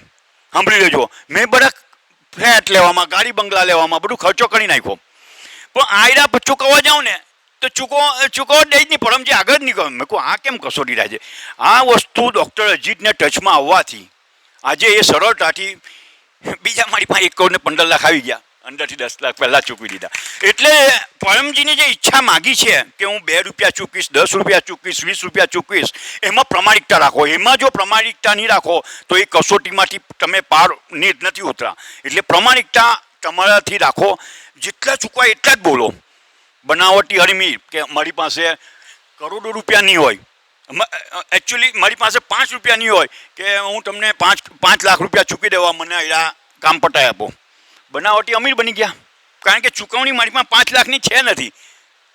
સાંભળી લેજો. મેં બધા ફ્લેટ લેવામાં, ગાડી બંગલા લેવામાં બધું ખર્ચો કરી નાખ્યો. પણ આયરા ચૂકવવા જાઉં ને તો ચૂકવવા દઈ જ નહીં. પરમજી આગળ જ નહીં કહું. મેં કહું આ કેમ કસોટી થાય છે? આ વસ્તુ ડૉક્ટર અજીતને ટચમાં આવવાથી આજે એ સરળતાથી બીજા મારી પાસે 1 કરોડ ને 15 લાખ આવી ગયા. અંદરથી 10 લાખ પહેલાં ચૂકવી દીધા. એટલે પરમજીની જે ઈચ્છા માગી છે કે હું 2 રૂપિયા ચૂકવીશ, 10 રૂપિયા ચૂકવીશ, 20 રૂપિયા ચૂકવીશ, એમાં પ્રમાણિકતા રાખો. એમાં જો પ્રમાણિકતા નહીં રાખો તો એ કસોટીમાંથી તમે પાર નથી ઉતરા. એટલે પ્રમાણિકતા તમારાથી રાખો. જેટલા ચૂકવાય એટલા જ બોલો. બનાવટી હરમી કે મારી પાસે કરોડો રૂપિયા નહીં હોય, એકચ્યુઅલી મારી પાસે 5 રૂપિયા નહીં હોય કે હું તમને 5 લાખ રૂપિયા ચૂકી દેવા, મને અહીંયા કામ પટાઈ આપો. બનાવટી અમીર બની ગયા. કારણ કે ચૂકવણી મારી પાસે 5 લાખની છે નથી.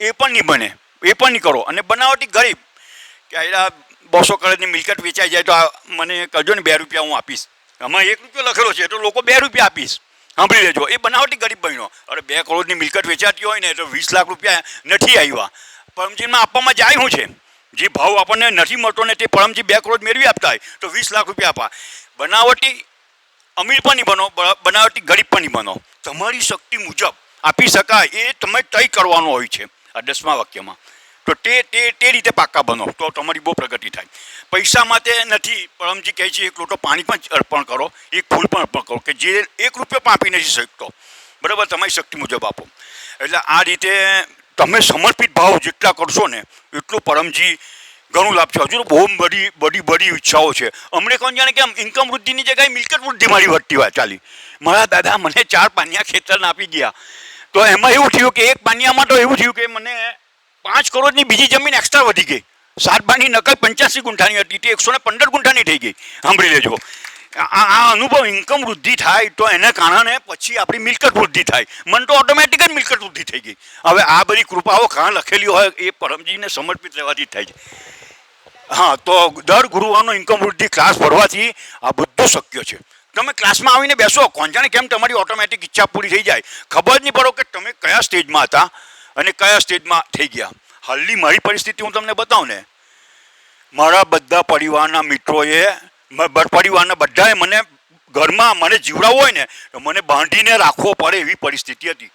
એ પણ નહીં બને, એ પણ નહીં કરો. અને બનાવટી ગરીબ કે અહીંયા 200 કરોડની મિલકત વેચાઈ જાય તો મને કરજો ને 2 રૂપિયા હું આપીશ. આમાં 1 રૂપિયો લખેલો છે તો લોકો 2 રૂપિયા આપીશ. સાંભળી લેજો. એ બનાવટી ગરીબ બન્યો. અરે 2 કરોડની મિલકત વેચાતી હોય ને તો 20 લાખ રૂપિયા નથી આવ્યા. પરમજીમાં આપવામાં જાય શું છે? જે ભાવ આપણને નથી મળતો ને તે પરમજી 2 કરોડ મેળવી આપતા હોય તો 20 લાખ રૂપિયા આપા. બનાવટી અમીર પણ નહીં બનો, બનાવટી ગરીબ પણ નહીં બનો. તમારી શક્તિ મુજબ આપી શકાય એ તમે તય કરવાનો હોય છે આ 10મા વાક્યમાં. તો તે રીતે પાક્કા બનો તો તમારી બહુ પ્રગતિ થાય. પૈસા માટે નથી. પરમજી કહે છે 1 લોટો પાણી પણ અર્પણ કરો, 1 ફૂલ પણ અર્પણ કરો, કે જે 1 રૂપિયો પણ આપી નથી શકતો, બરાબર, તમારી શક્તિ મુજબ આપો. એટલે આ રીતે તમે સમર્પિત ભાવ જેટલા કરશો ને એટલું પરમજી ઘણું લાભ છે. હજુ બહુ બધી ઈચ્છાઓ છે. અમને કોણ જાણે કે આમ ઇન્કમ વૃદ્ધિની જગ્યાએ મિલકત વૃદ્ધિ મારી વધતી વાત ચાલી. મારા દાદા મને 4 પાનિયા ખેતરના આપી ગયા. તો એમાં એવું થયું કે 1 પાનિયામાં તો એવું થયું કે મને 5 કરોડની બીજી જમીન એક્સ્ટ્રા વધી ગઈ. 7 બાની નકલ 85 ગુંઠાની હતી તે 115 ગુંઠાની થઈ ગઈ. સાંભળી લેજો. આ અનુભવ ઇન્કમ વૃદ્ધિ થાય તો એને કારણે પછી આપણી મિલકત વૃદ્ધિ થાય. મન તો ઓટોમેટિક જ મિલકત વૃદ્ધિ થઈ ગઈ. હવે આ બધી કૃપાઓ કાં લખેલી હોય એ પરમજીને સમર્પિત રહેવાથી થાય છે. હા, તો દર ગુરુવારનો ઇન્કમ વૃદ્ધિ ક્લાસ ભરવાથી આ બધું શક્ય છે. તમે ક્લાસમાં આવીને બેસો, કોણ જાણે કેમ તમારી ઓટોમેટિક ઈચ્છા પૂરી થઈ જાય. ખબર જ નહીં પડો કે તમે કયા સ્ટેજમાં હતા અને કયા સ્ટેજમાં થઈ ગયા. હાલની મારી પરિસ્થિતિ હું તમને બતાવું ને, મારા બધા પરિવારના મિત્રોએ, પરિવારના બધાએ મને ઘરમાં મને જીવડાવવું હોય ને તો મને બાંધીને રાખવો પડે એવી પરિસ્થિતિ હતી.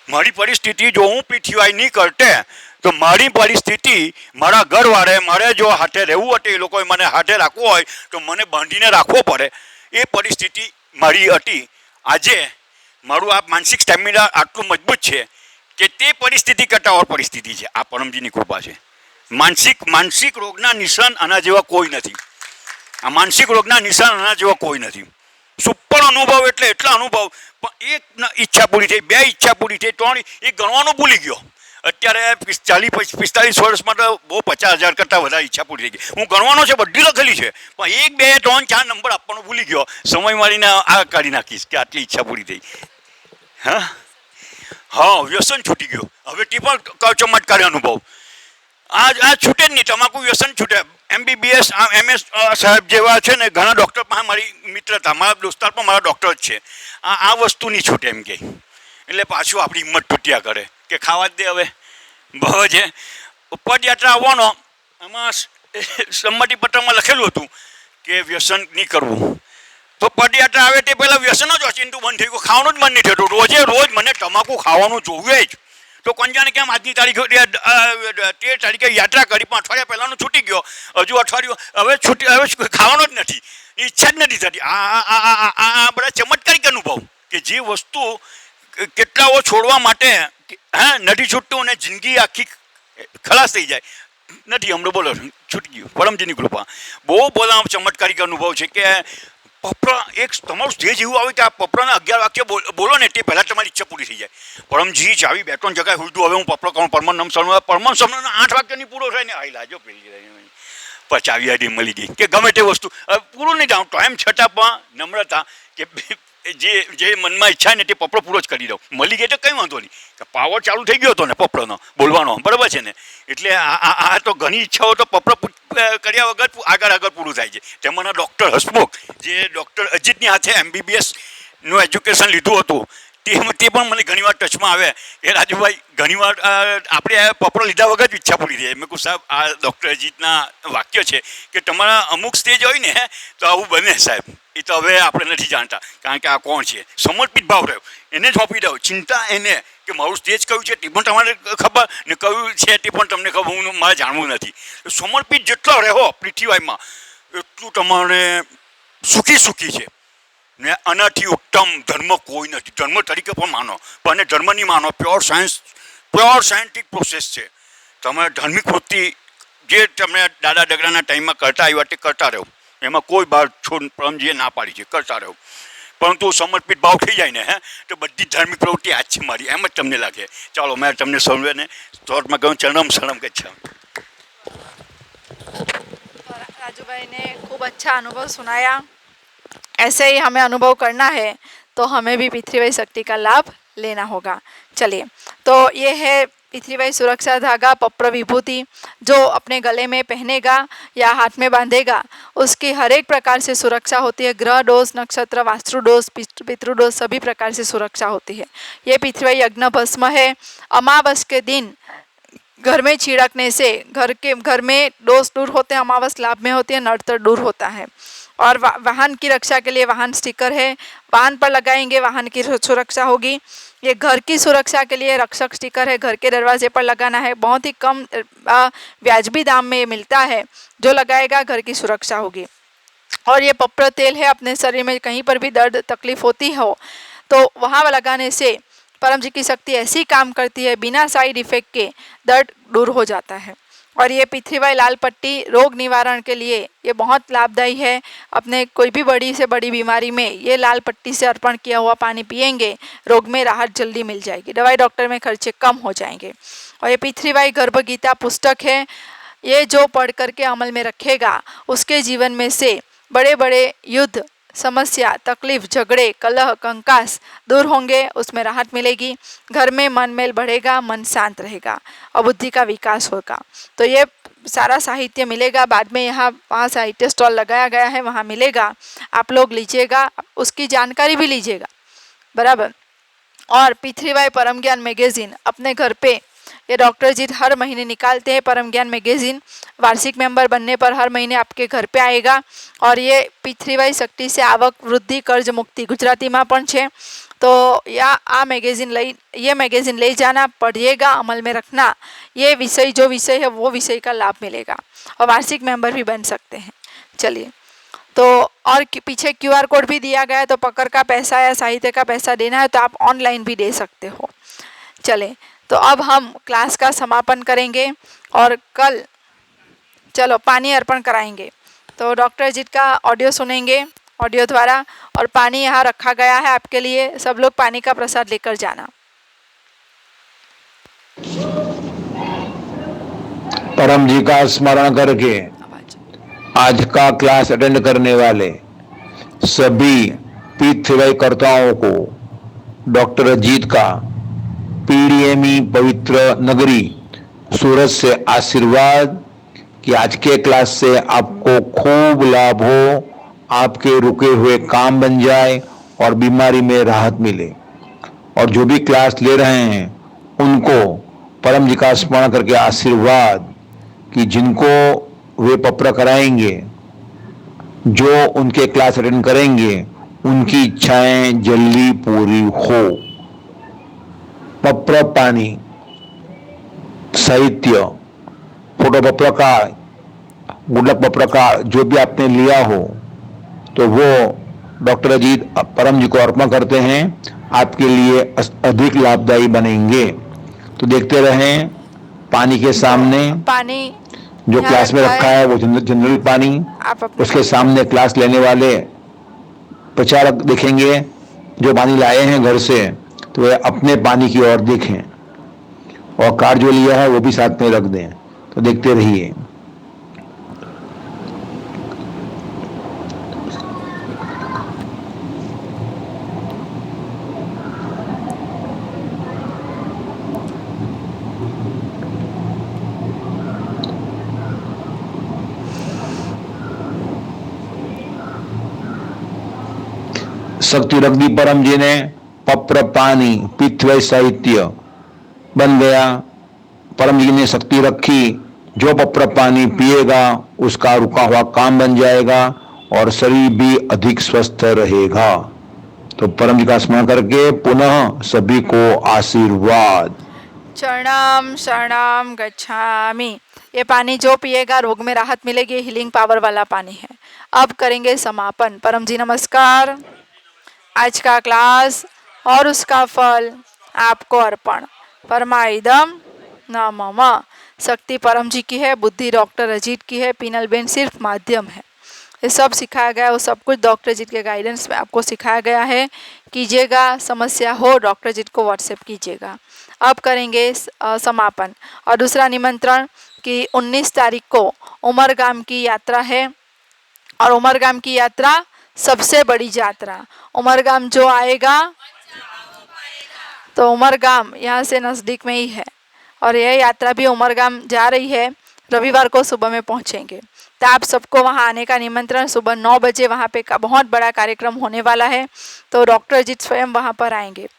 મારી પરિસ્થિતિ જો હું પીઠીવાય નહીં કરતે તો મારી પરિસ્થિતિ મારા ઘરવાળે મારે જો હાથે રહેવું હતું, એ લોકોએ મને હાથે રાખવું હોય તો મને બાંધીને રાખવો પડે. એ પરિસ્થિતિ મારી હતી. આજે મારું આ માનસિક સ્ટેમિના આટલું મજબૂત છે કે તે પરિસ્થિતિ કરતાં ઓર પરિસ્થિતિ છે. આ પરમજીની કૃપા છે. માનસિક રોગના નિશાન આના જેવા કોઈ નથી. આ માનસિક રોગના નિશાન આના જેવા કોઈ નથી. સુપર અનુભવ એટલે એટલા અનુભવ. પણ 1 ઈચ્છા પૂરી થઈ, 2 ઈચ્છા પૂરી થઈ, 3 એ ગણવાનું ભૂલી ગયો. અત્યારે 45 વર્ષમાં તો બહુ 50,000 કરતાં વધારે ઈચ્છા પૂરી થઈ ગઈ. હું ગણવાનો છે, બધી લખેલી છે, પણ 1, 2, 3, 4 નંબર આપવાનું ભૂલી ગયો. સમય મારીને આ કાઢી નાખીશ કે આટલી ઈચ્છા પૂરી થઈ. હા, વ્યસન છૂટી ગયો. હવે તે પણ ચમત્કારી અનુભવ. આ છૂટે જ નહીં. તમાકુ વ્યસન છૂટે. MBBS MS સાહેબ જેવા છે ને ઘણા ડૉક્ટર પાસે મારી મિત્રતા, મારા દોસ્તાર પણ મારા ડૉક્ટર જ છે. આ વસ્તુ નહીં છૂટે એમ કે. એટલે પાછું આપણી હિંમત તૂટ્યા કરે કે ખાવા જ દે હવે બહુ છે. પદયાત્રા આવવાનો આમાં સંમતિપત્રમાં લખેલું હતું કે વ્યસન નહીં કરવું. તો પદયાત્રા આવે તે પહેલાં વ્યસન જ ઓચિંતું બંધ થઈ ગયું, ખાવાનું જ મન નહીં થતું. રોજે રોજ મને તમાકુ ખાવાનું જોઈએ જ. તો કોણ જાણે કેમ આજની તારીખે 13 તારીખે યાત્રા કરી, પણ અઠવાડિયા પહેલાંનું છૂટી ગયો, હજુ અઠવાડિયું હવે ખાવાનો જ નથી, ઈચ્છા જ નથી થતી. આ બધા ચમત્કારિક અનુભવ કે જે વસ્તુ કેટલાઓ છોડવા માટે નથી છૂટતું અને જિંદગી આખી ખલાસ થઈ જાય. નથી હમણાં બોલો છૂટી ગયું, પરમજીની કૃપા. બહુ બધા ચમત્કારિક અનુભવ છે કે પપરા એક તમારું સ્ટેજ એવું આવે કે આ પપરાના 11 વાક્ય બોલો ને તે પહેલાં તમારી ઈચ્છા પૂરી થઈ જાય. પરમજી ચાવી 2-3 જગ્યાએ હુંતું, હવે હું પપરો કહું પરમનમ સર્વ, પરમન સર્વના 8 વાક્યની પૂરો થાય ને આઈ લાજો પેલી ચાવી આડી મળી ગઈ કે ગમે તે વસ્તુ પૂરું નહીં જાઉં તો એમ છતાં પણ નમ્રતા કે જે મનમાં ઈચ્છા ને તે પપરો પૂરો જ કરી દઉં. મળી ગઈ તો કંઈ વાંધો નહીં, કે પાવર ચાલુ થઈ ગયો હતો ને પપરોનો બોલવાનો, બરાબર છે ને. એટલે આ તો ઘણી ઈચ્છાઓ તો પપરો કર્યા વગર આગળ પૂરું થાય છે. તેમાંના ડૉક્ટર હસમુખ, જે ડૉક્ટર અજીતની હાથે MBBSનું એજ્યુકેશન લીધું હતું, તે પણ મને ઘણીવાર ટચમાં આવે કે રાજુભાઈ ઘણીવાર આપણે પપરો લીધા વગર જ ઈચ્છા પૂરી થઈ. મેં કહું સાહેબ આ ડૉક્ટર અજીતના વાક્ય છે કે તમારા અમુક સ્ટેજ હોય ને તો આવું બને સાહેબ. એ તો હવે આપણે નથી જાણતા, કારણ કે આ કોણ છે, સમર્પિત ભાવ રહ્યો એને જ સોંપી દો. ચિંતા એને કે મારું સ્ટેજ કયું છે તે પણ તમારે ખબર ને કયું છે તે પણ તમને ખબર, હું મારે જાણવું નથી. સમર્પિત જેટલો રહો પૃથ્વીમાં એટલું તમારે સુખી છે ને. આનાથી ઉત્તમ ધર્મ કોઈ નથી. ધર્મ તરીકે પણ માનો, પણ ધર્મ નહીં માનો, પ્યોર સાયન્ટિફિક પ્રોસેસ છે. તમે ધાર્મિક વૃત્તિ જે તમે દાદા ડગરાના ટાઈમમાં કરતા આવ્યા તે કરતા રહો, એમાં કોઈ બાર છોડ પરમજીએ ના પાડી છે, કરતા રહો. પરંતુ સમર્પિત ભાવ થઈ જાય ને તો બધી ધાર્મિક પ્રવૃત્તિ આજ છે મારી, એમ જ તમને લાગે. ચાલો મેં તમને સૌને સ્તોત્રમાં કહ્યું ચરણમ શરણમ ગચ્છામિ. राजू भाई ने खूब अच्छा अनुभव सुनाया. ऐसे ही हमें अनुभव करना है तो हमें भी पृथ्वीवय शक्ति का लाभ लेना होगा. चलिए, तो ये है पृथ्वीवय सुरक्षा धागा पप्र विभूति, जो अपने गले में पहनेगा या हाथ में बांधेगा उसकी हर एक प्रकार से सुरक्षा होती है. ग्रह दोष, नक्षत्र वास्तु दोष, पितृदोष सभी प्रकार से सुरक्षा होती है. ये पृथ्वीवय यज्ञ भस्म है. अमावस के दिन घर में छिड़कने से घर में दोष दूर होते हैं, अमावस लाभ में होती है, नड़तर दूर होता है. और वाहन की रक्षा के लिए वाहन स्टिकर है, वाहन पर लगाएंगे वाहन की सुरक्षा होगी. ये घर की सुरक्षा के लिए रक्षक स्टिकर है, घर के दरवाजे पर लगाना है. बहुत ही कम व्याजबी दाम में मिलता है, जो लगाएगा घर की सुरक्षा होगी. और ये पप्र तेल है, अपने शरीर में कहीं पर भी दर्द तकलीफ होती हो तो वहाँ लगाने से परम जी की शक्ति ऐसी काम करती है, बिना साइड इफेक्ट के दर्द दूर हो जाता है. और ये पृथ्वीवय लाल पट्टी रोग निवारण के लिए ये बहुत लाभदायी है. अपने कोई भी बड़ी से बड़ी बीमारी में ये लाल पट्टी से अर्पण किया हुआ पानी पिएंगे, रोग में राहत जल्दी मिल जाएगी, दवाई डॉक्टर में खर्चे कम हो जाएंगे. और ये पृथ्वीवय गर्भ गीता पुस्तक है, ये जो पढ़ करके अमल में रखेगा उसके जीवन में से बड़े बड़े युद्ध, समस्या, तकलीफ, झगड़े, कलह, कंकास दूर होंगे, उसमें राहत मिलेगी. घर में मन मेल बढ़ेगा, मन शांत रहेगा और बुद्धि का विकास होगा. तो ये सारा साहित्य मिलेगा. बाद में वहाँ साहित्य स्टॉल लगाया गया है, वहाँ मिलेगा, आप लोग लीजिएगा, उसकी जानकारी भी लीजिएगा, बराबर. और पृथ्वीवय परम ज्ञान मैगजीन अपने घर पे ये डॉक्टर जी हर महीने निकालते हैं. परम ज्ञान मैगजीन वार्षिक मेंबर बनने पर हर महीने आपके घर पे आएगा. और ये पृथ्वीवय शक्ति से आवक वृद्धि कर्ज मुक्ति गुजराती में पण छे. तो ये मैगजीन ले जाना, पढ़िएगा, अमल में रखना. ये विषय जो विषय है वो विषय का लाभ मिलेगा और वार्षिक मेंबर भी बन सकते हैं. चलिए, तो और पीछे QR कोड भी दिया गया है, तो पकड़ का पैसा या साहित्य का पैसा देना है तो आप ऑनलाइन भी दे सकते हो. चले, तो अब हम क्लास का समापन करेंगे और कल चलो पानी अर्पण कराएंगे. तो डॉक्टर जी का ऑडियो सुनेंगे ऑडियो द्वारा, और पानी यहाँ रखा गया है आपके लिए, सब लोग पानी का प्रसाद लेकर जाना. परम जी का स्मरण करके आज का क्लास अटेंड करने वाले सभी पृथ्वीवय कर्ताओं को डॉक्टर अजीत का PDME पवित्र नगरी सूरत से आशीर्वाद कि आज के क्लास से आपको खूब लाभ हो, आपके रुके हुए काम बन जाए और बीमारी में राहत मिले. और जो भी क्लास ले रहे हैं उनको परम जी का स्मरण करके आशीर्वाद कि जिनको वे पप्र कराएंगे जो उनके क्लास अटेंड करेंगे उनकी इच्छाएं जल्दी पूरी हो। पत्र पानी, साहित्य, फोटो पत्रकार, गुल्लक पत्रकार जो भी आपने लिया हो तो वो डॉक्टर अजीत परम जी को अर्पण करते हैं, आपके लिए अधिक लाभदायी बनेंगे। तो देखते रहें पानी के सामने पानी जो यहाँ क्लास में रखा है वो जनरल पानी, आप अपने उसके सामने क्लास लेने वाले प्रचारक देखेंगे जो पानी लाए हैं घर से, तो वे अपने पानी की ओर देखें और कार्ड जो लिया है वो भी साथ में रख दें। तो देखते रहिए। शक्ति रख दी परम जी ने, पत्र पानी पित्त साहित्य बन गया। परम जी ने शक्ति रखी, जो पत्र पानी पिएगा उसका रुका हुआ काम बन जाएगा और शरीर भी अधिक स्वस्थ रहेगा। तो परम जी का स्मरण करके पुनः सभी को आशीर्वाद। चरणाम शरणाम गच्छामि। ये पानी जो पिएगा रोग में राहत मिलेगी, हीलिंग पावर वाला पानी है। अब करेंगे समापन। परम जी नमस्कार। आज का क्लास और उसका फल आपको अर्पण। परमाइदम नमः। शक्ति परम जी की है, बुद्धि डॉक्टर अजीत की है, पीनल बेन सिर्फ माध्यम है। ये सब सिखाया गया है, वो सब कुछ डॉक्टर अजीत के गाइडेंस में आपको सिखाया गया है। कीजिएगा, समस्या हो डॉक्टर अजीत को व्हाट्सएप कीजिएगा। अब करेंगे समापन और दूसरा निमंत्रण कि 19 तारीख को उमरगाम की यात्रा है और उमरगाम की यात्रा सबसे बड़ी यात्रा। उमरगाम जो आएगा तो उमरगाम यहाँ से नज़दीक में ही है और यह यात्रा भी उमरगाम जा रही है। रविवार को सुबह में पहुँचेंगे, तो आप सबको वहाँ आने का निमंत्रण। सुबह 9 बजे वहाँ पे का बहुत बड़ा कार्यक्रम होने वाला है, तो डॉक्टर अजीत स्वयं वहाँ पर आएंगे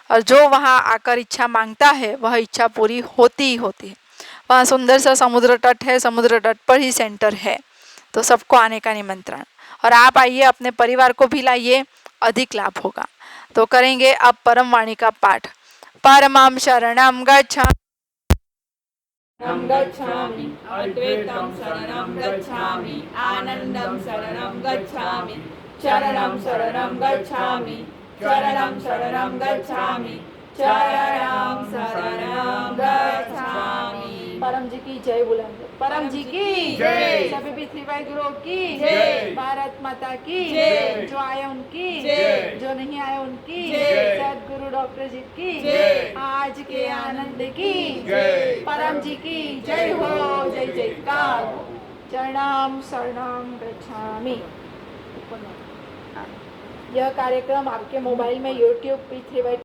और जो वहाँ आकर इच्छा मांगता है वह इच्छा पूरी होती ही होती है। वहाँ सुंदर सा समुद्र तट है, समुद्र तट पर ही सेंटर है, तो सबको आने का निमंत्रण। और आप आइए, अपने परिवार को भी लाइए, अधिक लाभ होगा। तो करेंगे अब परम वाणी का पाठ। परमं शरणं गच्छामि अद्वैतं शरणं गच्छामि आनन्दं शरणं गच्छामि चरणं शरणं गच्छामि चरणं शरणं गच्छामि चरणं शरणं गच्छामि। परम जी की जय बुलंद। परम जी की जय। सभी पृथ्वी भाई गुरु की जय। भारत माता की जय। जो आए उनकी जय। जो नहीं आए उनकी जय। सदगुरु डॉक्टर जी की जय। आज के आनंद की जय। परम जी की जय हो, जय जयकार हो। चरणाम शरणम गच्छामि। यह कार्यक्रम आपके मोबाइल में YouTube P3